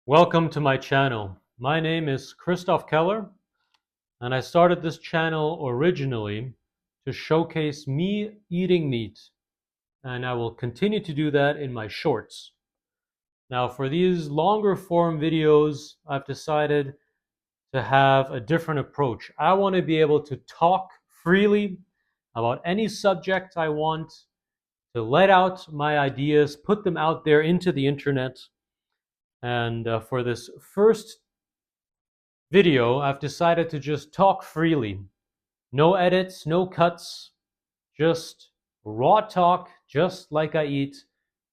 Welcome to my channel. My name is Christoph Keller, and I started this channel originally to showcase me eating meat, and I will continue to do that in my shorts. Now, for these longer form videos, I've decided to have a different approach. I want to be able to talk freely about any subject I want, to let out my ideas, put them out there into the internet. And for this first video, I've decided to just talk freely. No edits, no cuts, just raw talk, just like I eat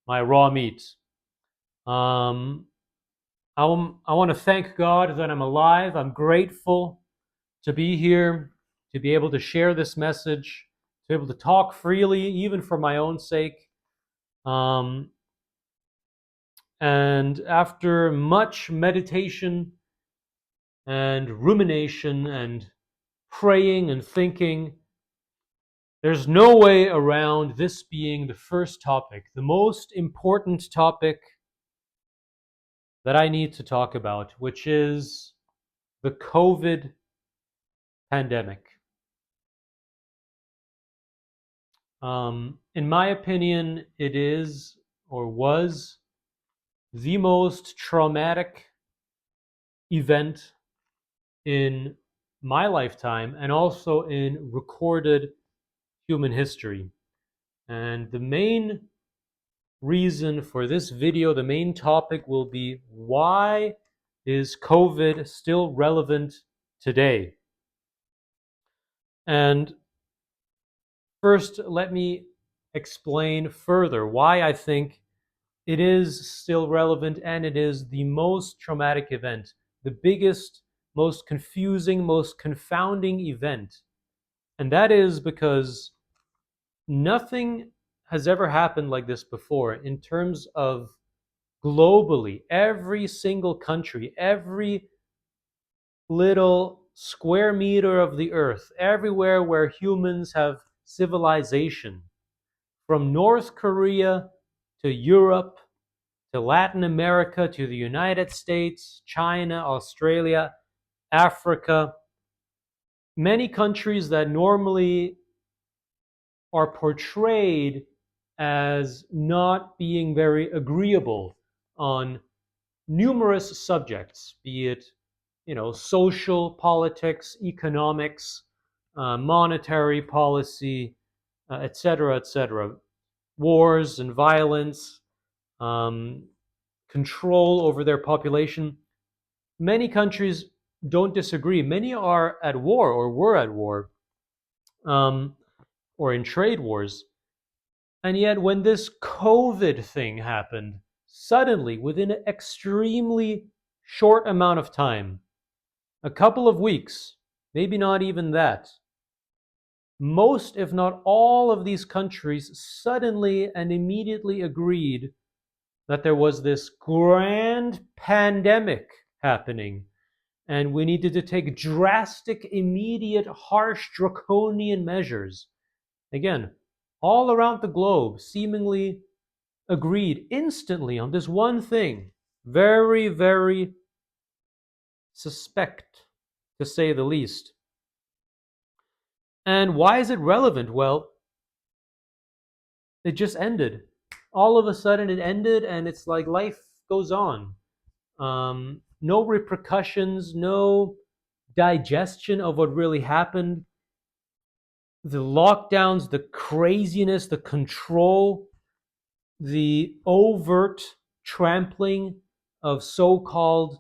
my raw meat. Um, I want to thank God that I'm alive. I'm grateful to be here, to be able to share this message, to be able to talk freely, even for my own sake. Um, and after much meditation and rumination and praying and thinking, there's no way around this being the first topic, the most important topic that I need to talk about, which is the COVID pandemic. In my opinion, it is or was the most traumatic event in my lifetime and also in recorded human history. And the main reason for this video, the main topic will be, why is COVID still relevant today? And first, let me explain further why I think it is still relevant and it is the most traumatic event, the biggest, most confusing, most confounding event. And that is because nothing has ever happened like this before in terms of globally, every single country, every little square meter of the earth, everywhere where humans have civilization, from North Korea to Europe to Latin America to the United States, China, Australia, Africa, many countries that normally are portrayed as not being very agreeable on numerous subjects, be it social politics, economics, monetary policy, etc., etc., wars and violence, um, control over their population. Many countries don't disagree. Many are at war or were at war, um, or in trade wars. And yet, when this COVID thing happened, suddenly, within an extremely short amount of time, a couple of weeks, maybe not even that, most, if not all, of these countries suddenly and immediately agreed that there was this grand pandemic happening, and we needed to take drastic, immediate, harsh, draconian measures. Again, all around the globe, seemingly agreed instantly on this one thing. Very, very suspect, to say the least. And why is it relevant? Well, it just ended. All of a sudden, it ended, and it's like life goes on. No repercussions, no digestion of what really happened. The lockdowns, the craziness, the control, the overt trampling of so-called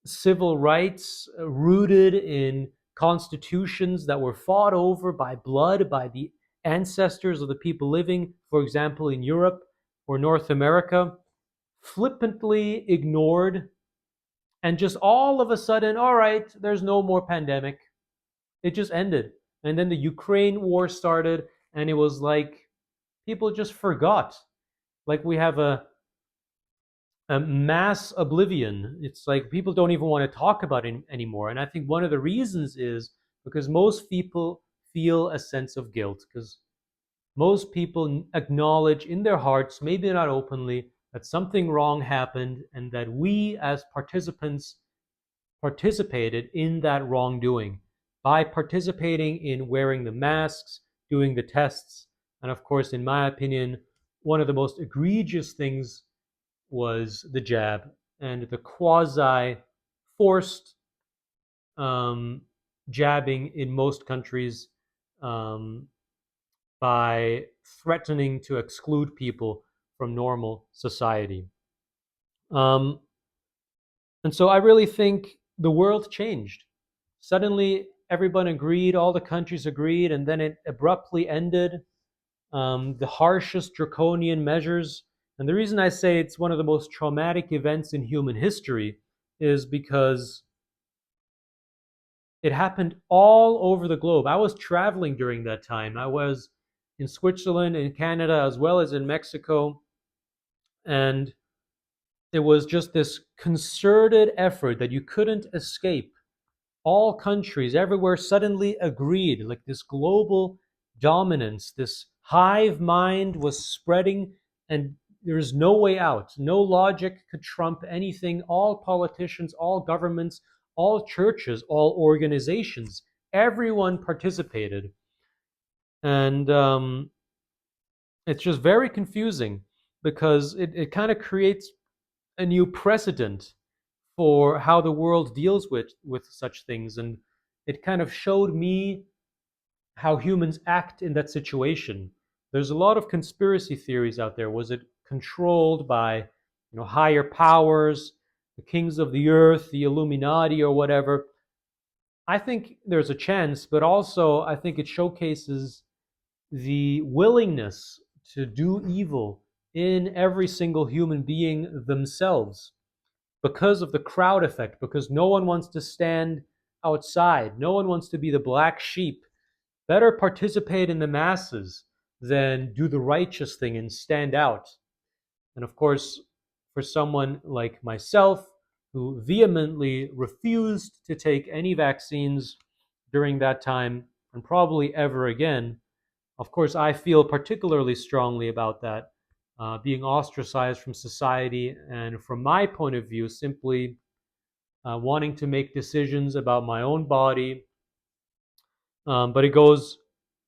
civil rights rooted in constitutions that were fought over by blood by the ancestors of the people living, for example, in Europe or North America, flippantly ignored, and just all of a sudden, all right, there's no more pandemic. It just ended. And then the Ukraine war started, and it was like people just forgot. Like we have a mass oblivion. It's like people don't even want to talk about it anymore. And I think one of the reasons is because most people feel a sense of guilt, because most people acknowledge in their hearts, maybe not openly, that something wrong happened and that we as participants participated in that wrongdoing by participating in wearing the masks, doing the tests, and of course, in my opinion, one of the most egregious things was the jab and the quasi forced um, jabbing in most countries um, by threatening to exclude people from normal society. Um, and so I really think the world changed. Suddenly, everyone agreed, all the countries agreed, and then it abruptly ended. The harshest draconian measures. And the reason I say it's one of the most traumatic events in human history is because it happened all over the globe. I was traveling during that time. I was in Switzerland, in Canada, as well as in Mexico. And it was just this concerted effort that you couldn't escape. All countries everywhere suddenly agreed, like this global dominance, this hive mind was spreading, and there is no way out. No logic could trump anything. All politicians, all governments, all churches, all organizations, everyone participated. And it's just very confusing because it kind of creates a new precedent for how the world deals with such things. And it kind of showed me how humans act in that situation. There's a lot of conspiracy theories out there. Was it controlled by, higher powers, the kings of the earth, the Illuminati, or whatever? I think there's a chance, but also I think it showcases the willingness to do evil in every single human being themselves because of the crowd effect, because no one wants to stand outside, no one wants to be the black sheep. Better participate in the masses than do the righteous thing and stand out. And of course, for someone like myself, who vehemently refused to take any vaccines during that time and probably ever again, of course, I feel particularly strongly about that, being ostracized from society, and from my point of view, simply wanting to make decisions about my own body. But it goes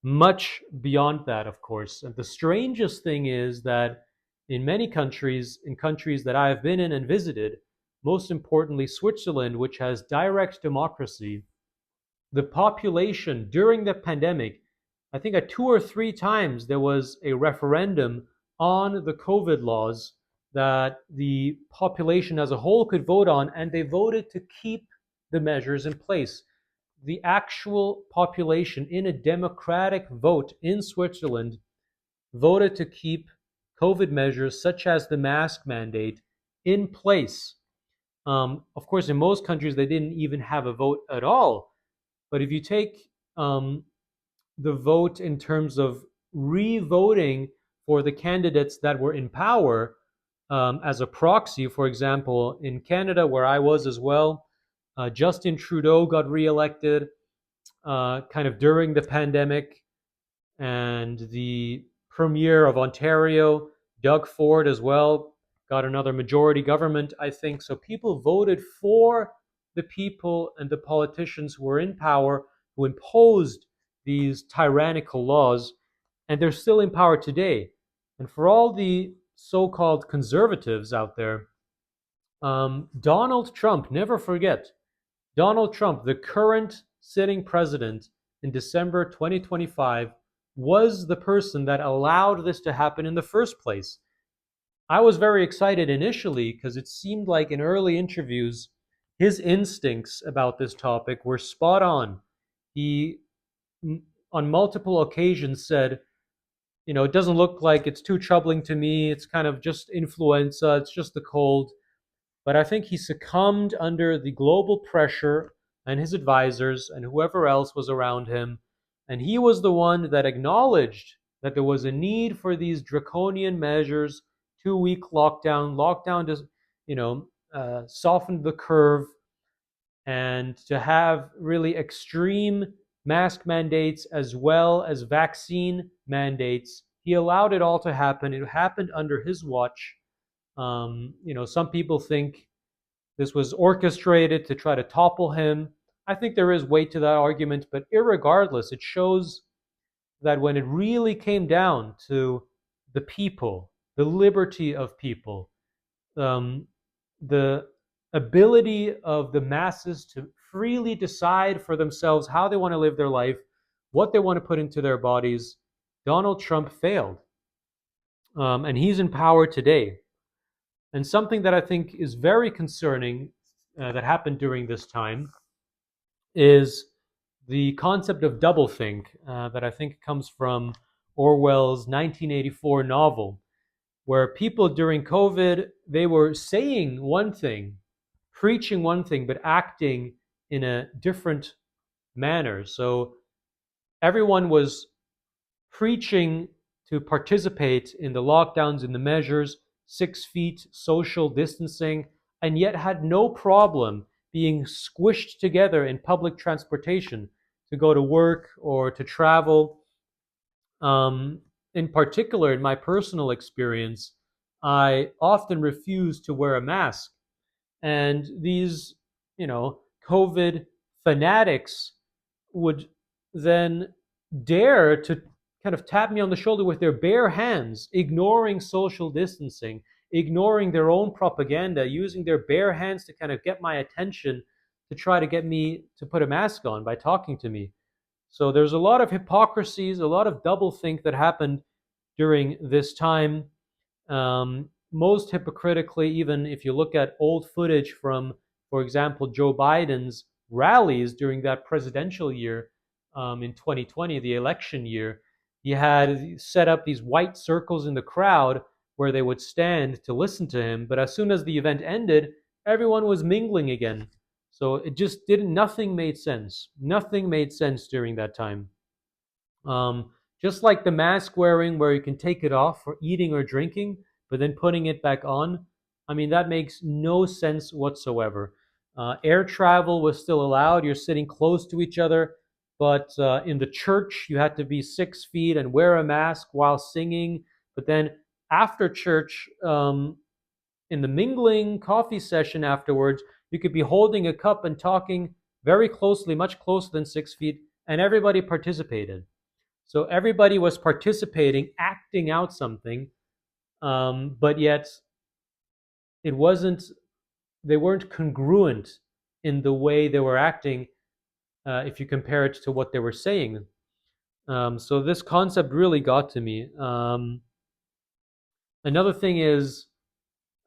much beyond that, of course. And the strangest thing is that in many countries, in countries that I have been in and visited, most importantly Switzerland, which has direct democracy, the population during the pandemic, I think at 2 or 3 times there was a referendum on the COVID laws that the population as a whole could vote on, and they voted to keep the measures in place. The actual population, in a democratic vote in Switzerland, voted to keep COVID measures such as the mask mandate in place. Of course, in most countries, they didn't even have a vote at all. But if you take the vote in terms of re-voting for the candidates that were in power as a proxy, for example, in Canada, where I was as well, Justin Trudeau got reelected kind of during the pandemic, and the Premier of Ontario, Doug Ford, as well, got another majority government, I think. So people voted for the people and the politicians who were in power, who imposed these tyrannical laws, and they're still in power today. And for all the so called conservatives out there, Donald Trump, never forget, Donald Trump, the current sitting president in December 2025, was the person that allowed this to happen in the first place. I was very excited initially because it seemed like in early interviews, his instincts about this topic were spot on. He, on multiple occasions, said, it doesn't look like it's too troubling to me. It's kind of just influenza, it's just the cold. But I think he succumbed under the global pressure and his advisors and whoever else was around him. And he was the one that acknowledged that there was a need for these draconian measures, 2 week lockdown. Lockdown just, softened the curve, and to have really extreme mask mandates as well as vaccine mandates. He allowed it all to happen. It happened under his watch. Some people think this was orchestrated to try to topple him. I think there is weight to that argument, but irregardless, it shows that when it really came down to the people, the liberty of people, um, the ability of the masses to freely decide for themselves how they want to live their life, what they want to put into their bodies, Donald Trump failed. And he's in power today. And something that I think is very concerning that happened during this time is the concept of doublethink that I think comes from Orwell's 1984 novel, where people during COVID, they were saying one thing, preaching one thing, but acting in a different manner. So everyone was preaching to participate in the lockdowns, in the measures, 6 feet social distancing, and yet had no problem being squished together in public transportation to go to work or to travel. In particular, in my personal experience, I often refuse to wear a mask. And these, COVID fanatics would then dare to kind of tap me on the shoulder with their bare hands, ignoring social distancing, ignoring their own propaganda, using their bare hands to kind of get my attention to try to get me to put a mask on by talking to me. So there's a lot of hypocrisies, a lot of doublethink that happened during this time. Most hypocritically, even if you look at old footage from, for example, Joe Biden's rallies during that presidential year in 2020, the election year, he had set up these white circles in the crowd where they would stand to listen to him. But as soon as the event ended, everyone was mingling again. So it just didn't, nothing made sense. Nothing made sense during that time. Um, just like the mask wearing, where you can take it off for eating or drinking, but then putting it back on. I mean, that makes no sense whatsoever. Air travel was still allowed. You're sitting close to each other, but in the church, you had to be 6 feet and wear a mask while singing. But then after church, in the mingling coffee session afterwards, you could be holding a cup and talking very closely, much closer than 6 feet, and everybody participated. So everybody was participating, acting out something, but yet it wasn't. They weren't congruent in the way they were acting. If you compare it to what they were saying, so this concept really got to me. Another thing is,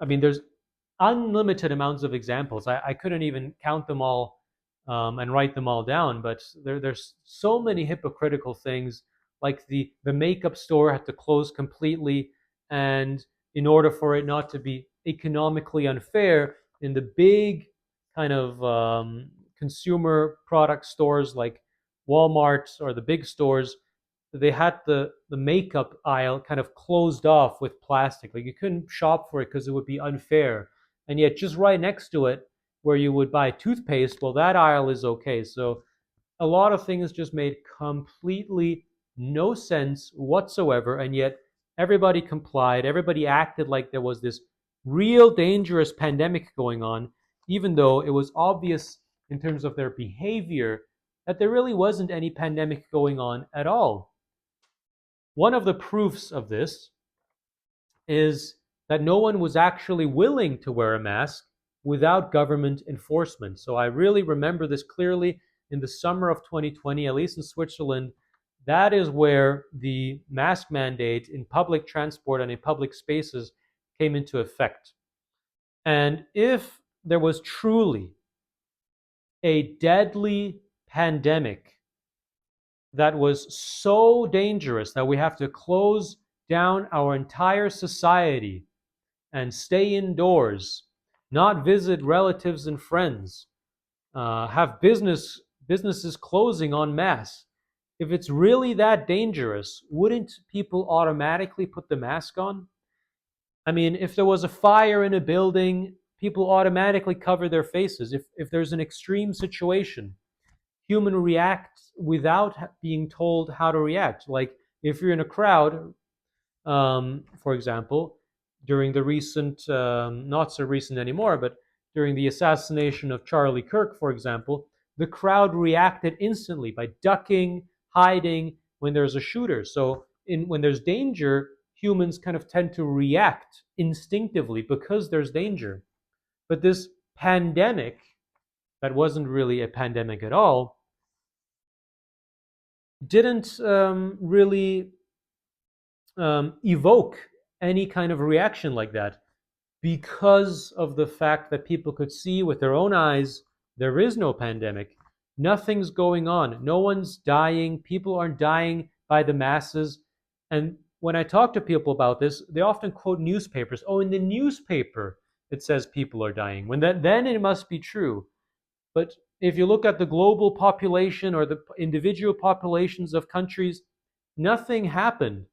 I mean, there's unlimited amounts of examples. I couldn't even count them all and write them all down, but there's so many hypocritical things. Like the makeup store had to close completely, and in order for it not to be economically unfair, in the big kind of consumer product stores like Walmart or the big stores, they had the makeup aisle kind of closed off with plastic. Like you couldn't shop for it because it would be unfair. And yet, just right next to it, where you would buy toothpaste, well, that aisle is okay. So a lot of things just made completely no sense whatsoever, and yet everybody complied. Everybody acted like there was this real dangerous pandemic going on, even though it was obvious in terms of their behavior that there really wasn't any pandemic going on at all. One of the proofs of this is that no one was actually willing to wear a mask without government enforcement. So I really remember this clearly in the summer of 2020, at least in Switzerland. That is where the mask mandate in public transport and in public spaces came into effect. And if there was truly a deadly pandemic that was so dangerous that we have to close down our entire society and stay indoors, not visit relatives and friends, have businesses closing en masse. If it's really that dangerous, wouldn't people automatically put the mask on? I mean, if there was a fire in a building, people automatically cover their faces. If there's an extreme situation, human reacts without being told how to react. Like if you're in a crowd, for example, during the recent, not so recent anymore, but during the assassination of Charlie Kirk, for example, the crowd reacted instantly by ducking, hiding when there's a shooter. So when there's danger, humans kind of tend to react instinctively because there's danger. But this pandemic, that wasn't really a pandemic at all, didn't really evoke any kind of reaction like that because of the fact that people could see with their own eyes there is no pandemic. Nothing's going on. No one's dying. People aren't dying by the masses. And when I talk to people about this, they often quote newspapers. Oh, in the newspaper, it says people are dying. When that, then it must be true. But if you look at the global population or the individual populations of countries, nothing happened.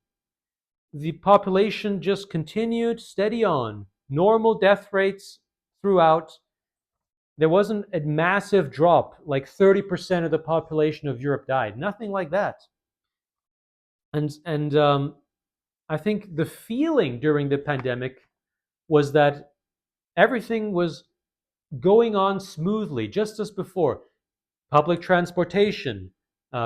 The population just continued steady on. Normal death rates throughout. There wasn't a massive drop, like 30% of the population of Europe died. Nothing like that. And I think the feeling during the pandemic was that everything was going on smoothly, just as before. Public transportation,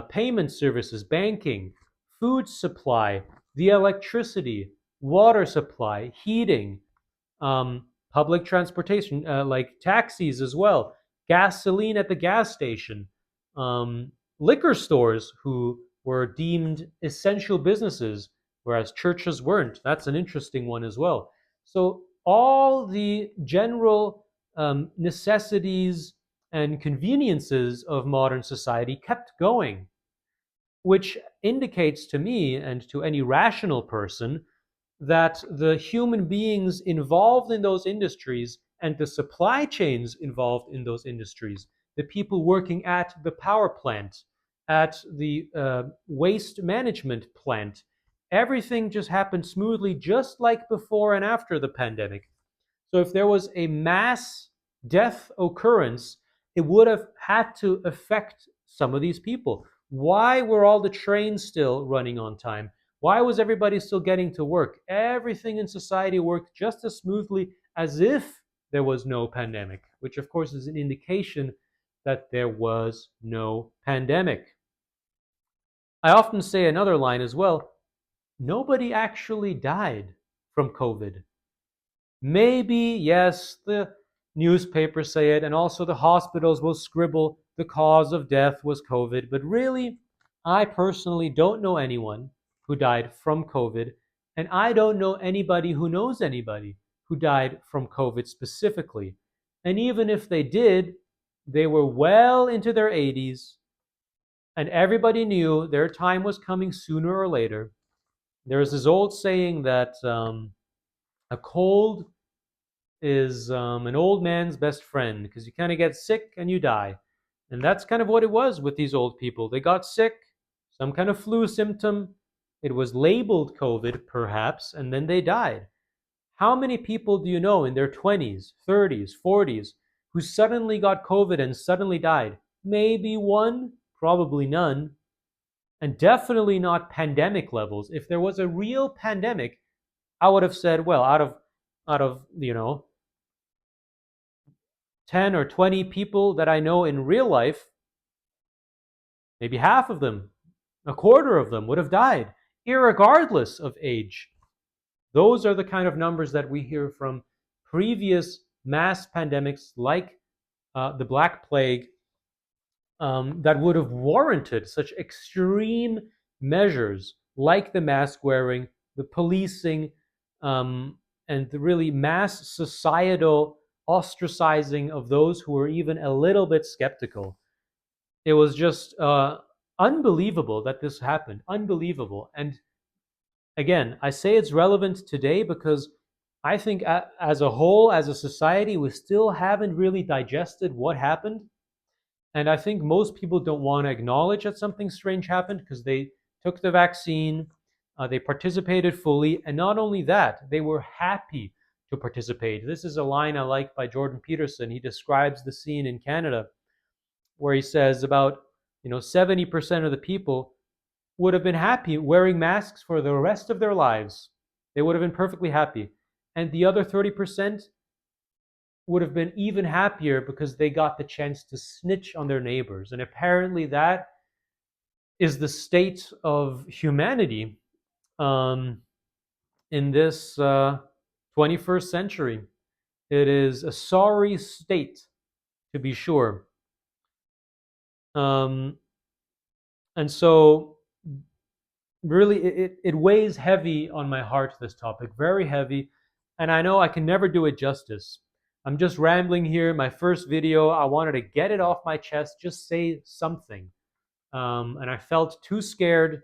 payment services, banking, food supply, the electricity, water supply, heating, public transportation, like taxis as well, gasoline at the gas station, liquor stores who were deemed essential businesses, whereas churches weren't. That's an interesting one as well. So all the general necessities and conveniences of modern society kept going, which indicates to me and to any rational person that the human beings involved in those industries and the supply chains involved in those industries, the people working at the power plant, at the waste management plant, everything just happened smoothly, just like before and after the pandemic. So if there was a mass death occurrence, it would have had to affect some of these people. Why were all the trains still running on time? Why was everybody still getting to work? Everything in society worked just as smoothly as if there was no pandemic, which of course is an indication that there was no pandemic. I often say another line as well: nobody actually died from COVID. Maybe, yes, the newspapers say it, and also the hospitals will scribble the cause of death was COVID. But really, I personally don't know anyone who died from COVID, and I don't know anybody who knows anybody who died from COVID specifically. And even if they did, they were well into their 80s, and everybody knew their time was coming sooner or later. There's this old saying that a cold is an old man's best friend because you kind of get sick and you die. And that's kind of what it was with these old people. They got sick, some kind of flu symptom. It was labeled COVID, perhaps, and then they died. How many people do you know in their 20s, 30s, 40s who suddenly got COVID and suddenly died? Maybe one, probably none, and definitely not pandemic levels. If there was a real pandemic, I would have said, well, out of 10 or 20 people that I know in real life, maybe half of them, a quarter of them would have died, irregardless of age. Those are the kind of numbers that we hear from previous mass pandemics like the Black Plague, that would have warranted such extreme measures like the mask wearing, the policing, and the really mass societal ostracizing of those who were even a little bit skeptical. It was just unbelievable that this happened. Unbelievable. And again, I say it's relevant today because I think as a whole, as a society, we still haven't really digested what happened. And I think most people don't want to acknowledge that something strange happened because they took the vaccine, they participated fully, and not only that, they were happy to participate. This is a line I like by Jordan Peterson. He describes the scene in Canada where he says about 70% of the people would have been happy wearing masks for the rest of their lives. They would have been perfectly happy. And the other 30% would have been even happier because they got the chance to snitch on their neighbors. And apparently, that is the state of humanity um, in this 21st century. It is a sorry state, to be sure. Um, and so, really, it weighs heavy on my heart, this topic, very heavy. And I know I can never do it justice. I'm just rambling here. My first video, I wanted to get it off my chest, just say something. And I felt too scared.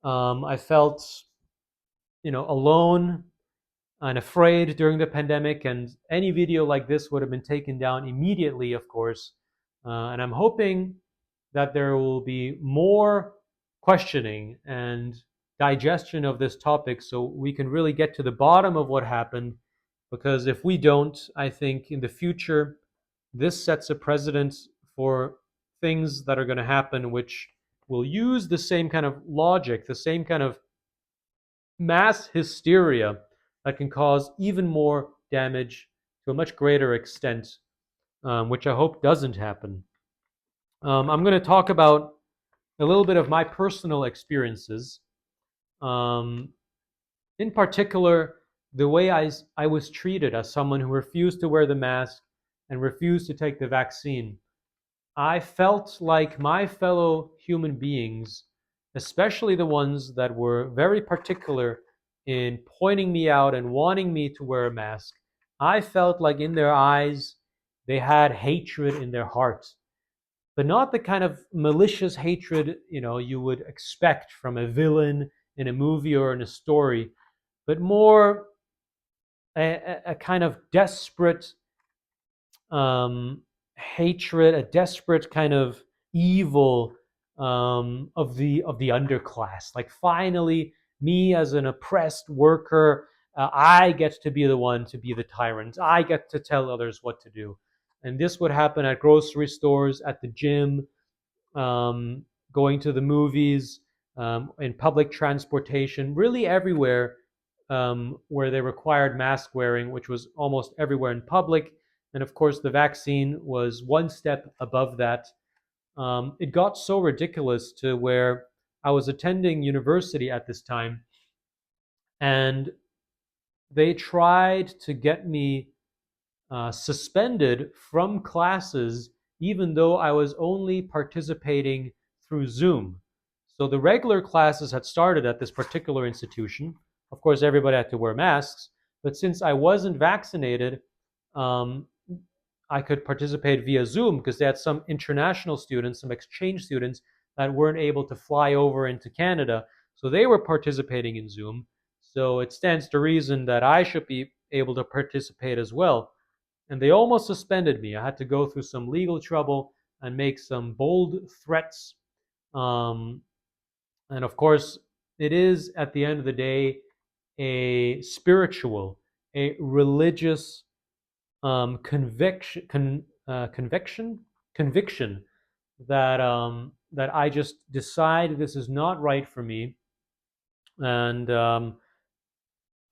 I felt, alone and afraid during the pandemic, and any video like this would have been taken down immediately, of course. And I'm hoping that there will be more questioning and digestion of this topic so we can really get to the bottom of what happened. Because if we don't, I think in the future, this sets a precedent for things that are going to happen, which will use the same kind of logic, the same kind of mass hysteria that can cause even more damage to a much greater extent, which I hope doesn't happen. I'm going to talk about a little bit of my personal experiences. Um, in particular, the way I was treated as someone who refused to wear the mask and refused to take the vaccine. I felt like my fellow human beings, especially the ones that were very particular in pointing me out and wanting me to wear a mask, I felt like in their eyes they had hatred in their hearts, but not the kind of malicious hatred you would expect from a villain in a movie or in a story, but more a kind of desperate hatred, a desperate kind of evil of the underclass. Like finally, me as an oppressed worker, I get to be the one to be the tyrant. I get to tell others what to do. And this would happen at grocery stores, at the gym, um, going to the movies, in public transportation, really everywhere where they required mask wearing, which was almost everywhere in public. And of course, the vaccine was one step above that. It got so ridiculous to where I was attending university at this time, and they tried to get me suspended from classes, even though I was only participating through Zoom. So the regular classes had started at this particular institution. Of course, everybody had to wear masks, but since I wasn't vaccinated, um, I could participate via Zoom because they had some international students, some exchange students that weren't able to fly over into Canada. So they were participating in Zoom. So it stands to reason that I should be able to participate as well. And they almost suspended me. I had to go through some legal trouble and make some bold threats. Um, and of course, it is at the end of the day a spiritual, a religious conviction that I just decide this is not right for me. And I'm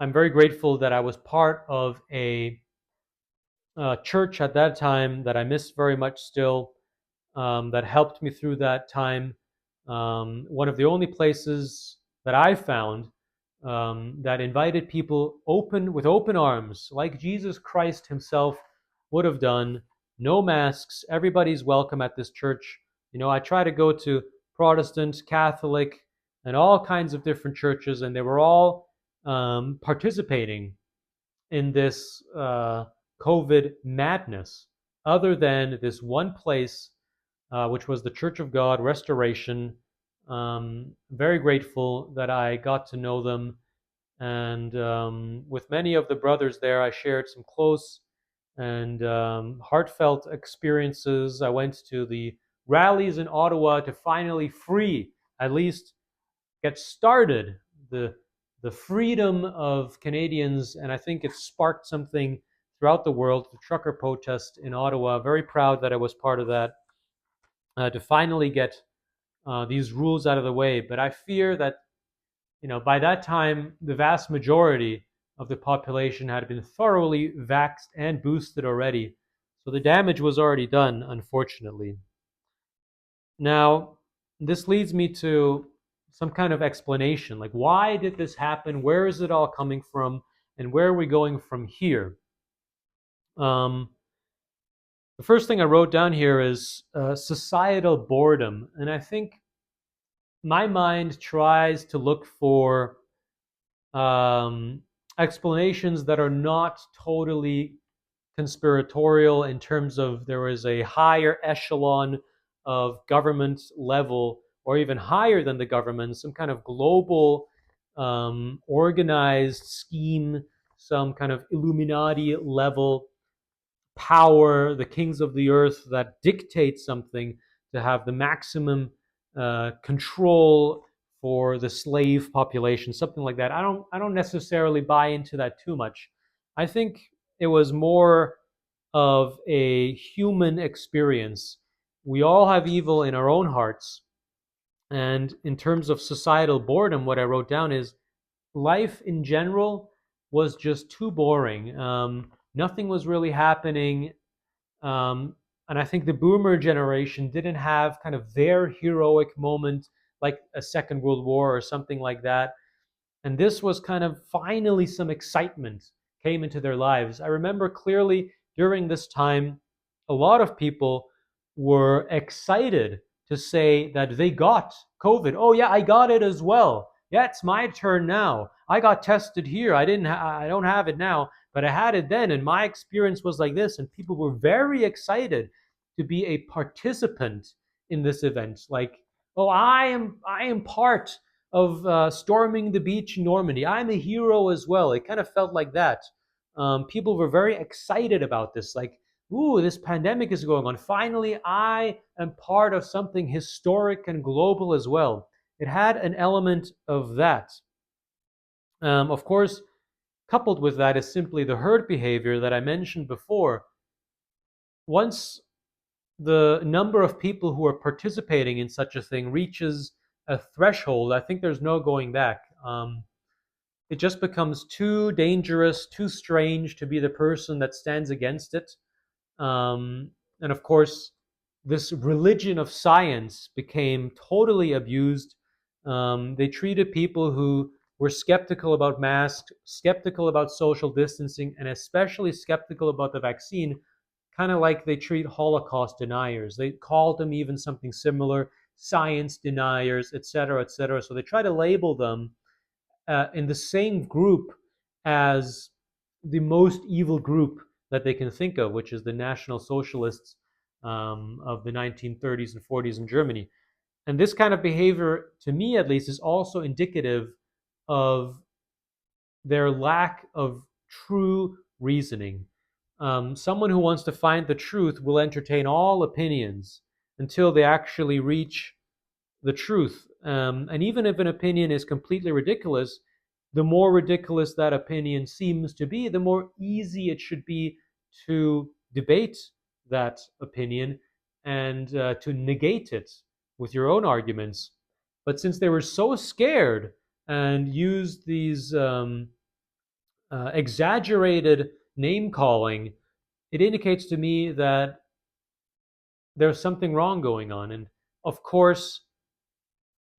very grateful that I was part of a church at that time that I miss very much still, that helped me through that time. One of the only places that I found that invited people with open arms, like Jesus Christ himself would have done. No masks. Everybody's welcome at this church. I try to go to Protestant, Catholic, and all kinds of different churches, and they were all participating in this COVID madness, other than this one place, which was the Church of God Restoration. Very grateful that I got to know them. And with many of the brothers there, I shared some close and heartfelt experiences. I went to the rallies in Ottawa to finally free, at least get started, the the freedom of Canadians, and I think it sparked something throughout the world. The trucker protest in Ottawa. Very proud that I was part of that, to finally get these rules out of the way. But I fear that by that time, the vast majority of the population had been thoroughly vaxxed and boosted already. So the damage was already done, unfortunately. Now, this leads me to some kind of explanation. Like, why did this happen? Where is it all coming from? And where are we going from here? Um, the first thing I wrote down here is societal boredom. And I think my mind tries to look for um, explanations that are not totally conspiratorial in terms of there was a higher echelon of government level or even higher than the government, some kind of global organized scheme, some kind of Illuminati level power, the kings of the earth that dictate something to have the maximum control for the slave population, something like that. I don't necessarily buy into that too much. I think it was more of a human experience. We all have evil in our own hearts. And in terms of societal boredom, what I wrote down is life in general was just too boring. Nothing was really happening. Um, and I think the boomer generation didn't have kind of their heroic moment like a Second World War or something like that. And this was kind of finally some excitement came into their lives. I remember clearly during this time, a lot of people were excited to say that they got COVID. Oh yeah, I got it as well. Yeah, it's my turn now. I got tested here. I don't have it now, but I had it then, and my experience was like this. And people were very excited to be a participant in this event. Like, oh, I am part of storming the beach in Normandy. I'm a hero as well. It kind of felt like that. People were very excited about this. Like, ooh, this pandemic is going on. Finally, I am part of something historic and global as well. It had an element of that. Of course, coupled with that is simply the herd behavior that I mentioned before. Once the number of people who are participating in such a thing reaches a threshold, I think there's no going back. It just becomes too dangerous, too strange to be the person that stands against it. And of course, this religion of science became totally abused. They treated people who were skeptical about masks, skeptical about social distancing, and especially skeptical about the vaccine, kind of like they treat Holocaust deniers. They called them even something similar, science deniers, etc., etc. So they try to label them in the same group as the most evil group that they can think of, which is the National Socialists of the 1930s and 40s in Germany. And this kind of behavior, to me at least, is also indicative of their lack of true reasoning. Someone who wants to find the truth will entertain all opinions until they actually reach the truth. And even if an opinion is completely ridiculous, the more ridiculous that opinion seems to be, the more easy it should be to debate that opinion and to negate it with your own arguments. But since they were so scared and used these exaggerated name calling, it indicates to me that there's something wrong going on. And of course,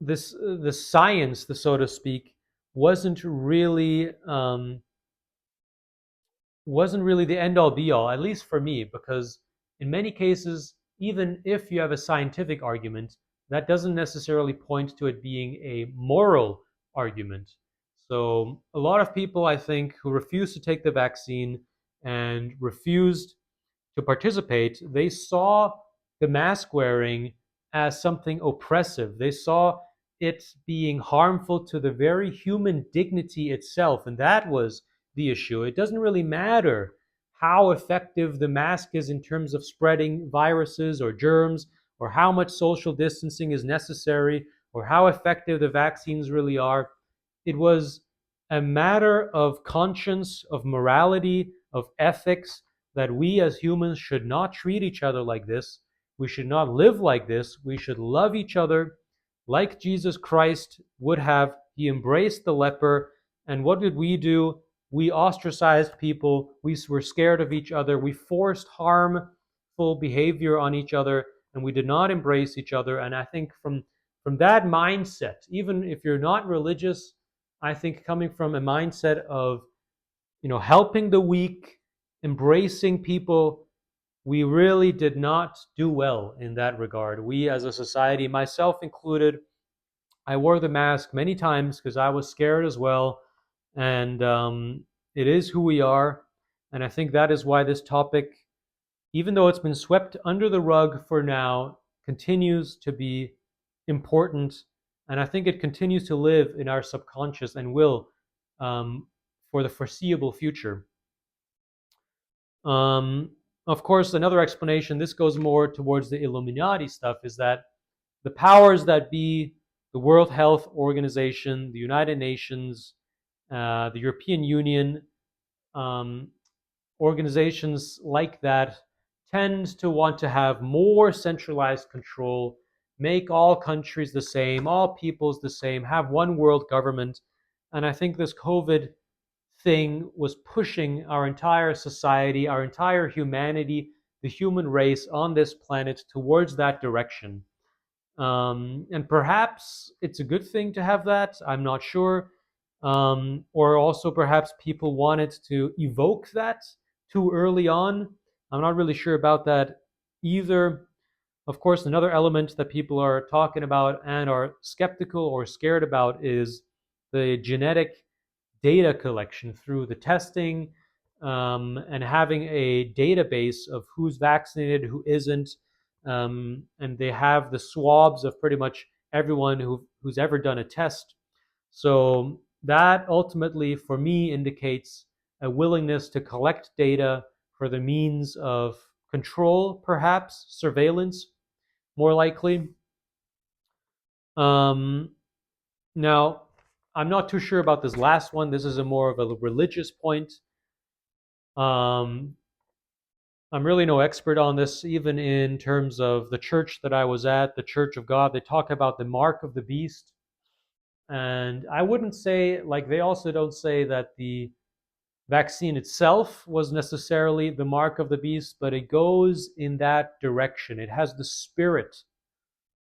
this the science, the so to speak, wasn't really wasn't really the end all be all, at least for me, because in many cases, even if you have a scientific argument, that doesn't necessarily point to it being a moral argument. So a lot of people, I think, who refused to take the vaccine and refused to participate, they saw the mask wearing as something oppressive. They saw it being harmful to the very human dignity itself. And that was the issue. It doesn't really matter how effective the mask is in terms of spreading viruses or germs, or how much social distancing is necessary, or how effective the vaccines really are. It was a matter of conscience, of morality, of ethics, that we as humans should not treat each other like this. We should not live like this. We should love each other like Jesus Christ would have. He embraced the leper. And what did we do? We ostracized people. We were scared of each other. We forced harmful behavior on each other, and we did not embrace each other. And I think from that mindset, even if you're not religious, I think coming from a mindset of helping the weak, embracing people, we really did not do well in that regard. We as a society, myself included, I wore the mask many times because I was scared as well. And it is who we are. And I think that is why this topic, even though it's been swept under the rug for now, continues to be important. And I think it continues to live in our subconscious and will um, for the foreseeable future. Um, of course, another explanation, this goes more towards the Illuminati stuff, is that the powers that be, the World Health Organization, the United Nations, the European Union, um, organizations like that tend to want to have more centralized control, make all countries the same, all peoples the same, have one world government. And I think this COVID thing was pushing our entire society, our entire humanity, the human race on this planet towards that direction. And perhaps it's a good thing to have that. I'm not sure. Or also perhaps people wanted to evoke that too early on. I'm not really sure about that either. Of course, another element that people are talking about and are skeptical or scared about is the genetic data collection through the testing, and having a database of who's vaccinated, who isn't, and they have the swabs of pretty much everyone who's ever done a test. So that ultimately, for me, indicates a willingness to collect data for the means of control, perhaps surveillance, more likely. Um, Now, I'm not too sure about this last one. This is a more of a religious point. Um, I'm really no expert on this, even in terms of the church that I was at, the Church of God. They talk about the mark of the beast. And I wouldn't say, like, they also don't say that the vaccine itself was necessarily the mark of the beast, but it goes in that direction. It has the spirit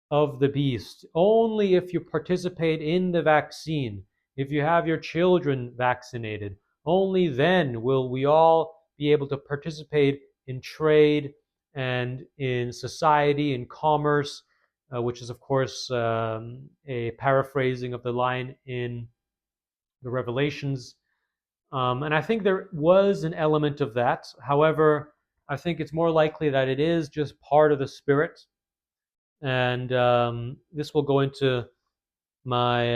of the beast. Only if you participate in the vaccine, if you have your children vaccinated, only then will we all be able to participate in trade and in society, in commerce, which is, of course, a paraphrasing of the line in the Revelations. And I think there was an element of that. However, I think it's more likely that it is just part of the spirit. And this will go into my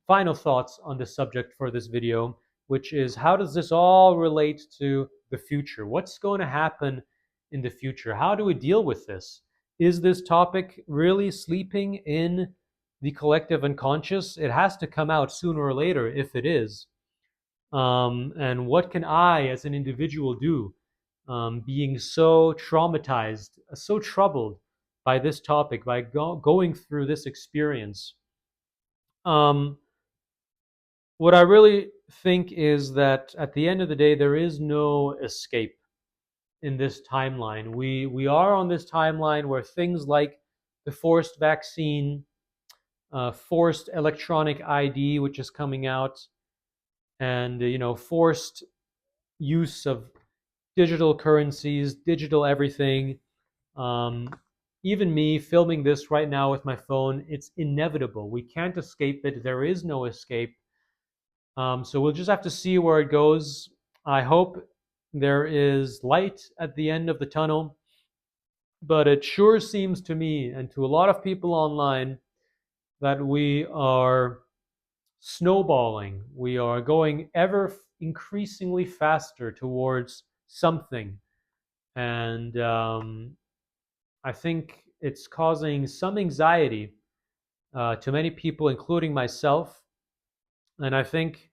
final thoughts on the subject for this video, which is how does this all relate to the future? What's going to happen in the future? How do we deal with this? Is this topic really sleeping in the collective unconscious? It has to come out sooner or later if it is. And what can I, as an individual, do, being so traumatized, so troubled by this topic, by going through this experience? Um, what I really think is that at the end of the day, there is no escape in this timeline. We are on this timeline where things like the forced vaccine, forced electronic ID, which is coming out, and forced use of digital currencies, digital everything. Um, Even me filming this right now with my phone, it's inevitable. We can't escape it. There is no escape. So we'll just have to see where it goes. I hope there is light at the end of the tunnel, but it sure seems to me and to a lot of people online that we are snowballing. We are going ever increasingly faster towards something. And I think it's causing some anxiety to many people, including myself. And I think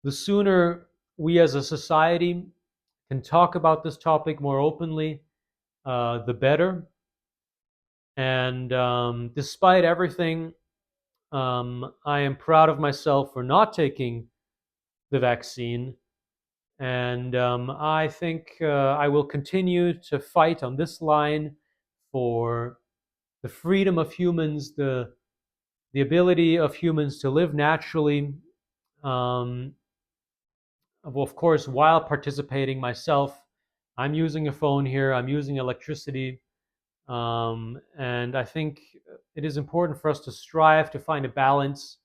the sooner we as a society can talk about this topic more openly, the better. And despite everything, I am proud of myself for not taking the vaccine. And I think I will continue to fight on this line for the freedom of humans, the ability of humans to live naturally, um, of course, while participating myself. I'm using a phone here, I'm using electricity, and I think it is important for us to strive to find a balance,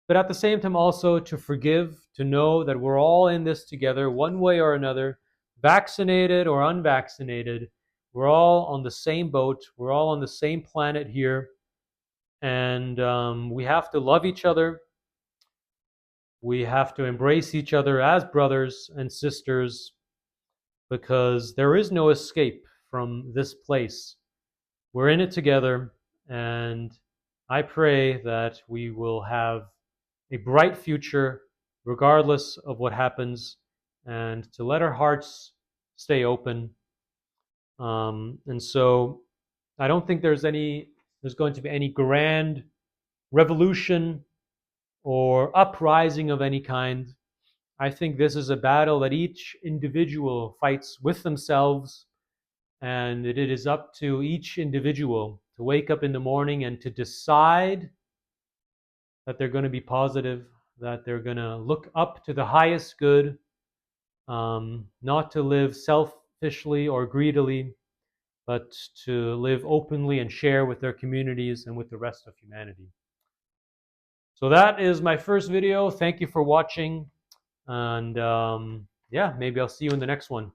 but at the same time also to forgive, to know that we're all in this together, one way or another, vaccinated or unvaccinated. We're all on the same boat, we're all on the same planet here, and we have to love each other. We have to embrace each other as brothers and sisters because there is no escape from this place. We're in it together, and I pray that we will have a bright future regardless of what happens, and to let our hearts stay open. And so I don't think there's going to be any grand revolution or uprising of any kind. I think this is a battle that each individual fights with themselves, and it is up to each individual to wake up in the morning and to decide that they're going to be positive, that they're going to look up to the highest good, not to live selfishly or greedily, but to live openly and share with their communities and with the rest of humanity. So that is my first video. Thank you for watching. And yeah, maybe I'll see you in the next one.